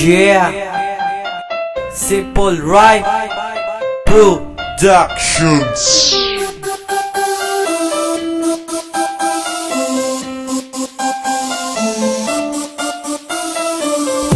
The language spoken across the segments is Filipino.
Yeah, Simple Rhyme Productions.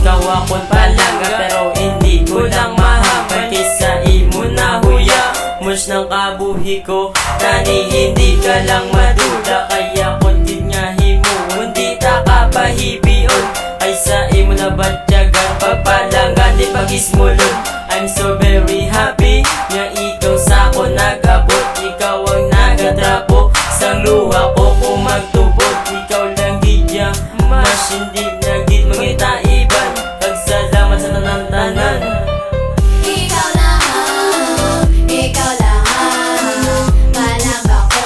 Nawakon palaga pero hindi ko lang mahabag kaysa imo na huya mus ng kabuhi ko tani hindi ka lang maduda kaya kuntit nga himo hindi ta kapahibion ay sa imo na batyagan pagpalangan di pagismulon. I'm so very happy nga ikaw sa ako nag-abot ikaw ang nagatrapo sa luha ko kung magtubod ikaw lang gidya mas hindi nagid mangita iban pagsalamat sa tanang-tanan. Ikaw lang, malang ako.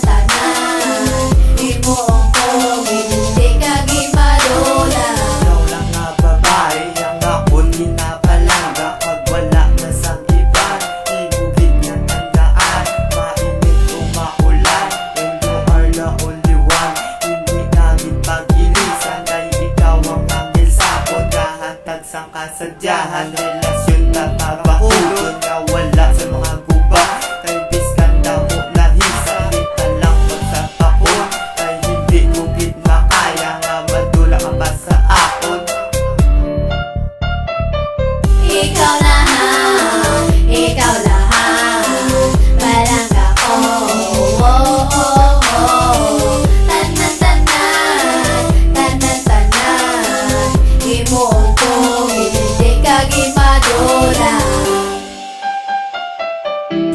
Tanan, imo ko, hindi ka gimadula. Ikaw lang nga babae, ang akon pinapalaga pag wala na sa iba. Ibugid nga tandaan, mainit o maulan, and you are the only one. Hindi namin pag-ilisan, dahil ikaw ang anghel sa pagkahatag sang kasadyahan. Relasyon na mabahulod na wala sa mga guba. Kay biskan na mo lahi sa kita lang pagsapakon. Kay hindi ko gid makaya nga madula ka pa sa akon. Ikaw lang, malang ako. Tanan, imo ko, hindi ka gimadula.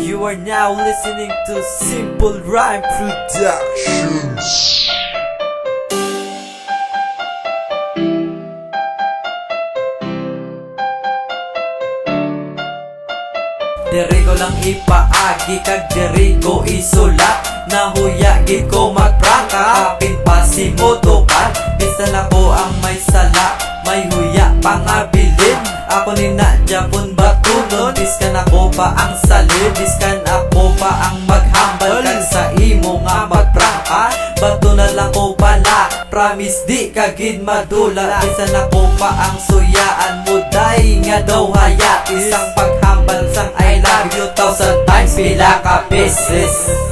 You are now listening to Simple Rhyme Productions. Diri ko lang ipaagi kag diri ko isulat. Nahuyagid ko magprangka apin pa si motokan. Bisan ako ang may sala, may huya pangabilin. Ako ni na Japon batunon. Biskan ako pa ang salid, biskan ako pa ang maghambal. Kag sa imo nga magprangka, bato na lang ko pala. Promise di kagid madula. Bisan ako pa ang suyaan mo day nga daw haya. Isang paghambal sang I love you 1,000 times pila ka beses.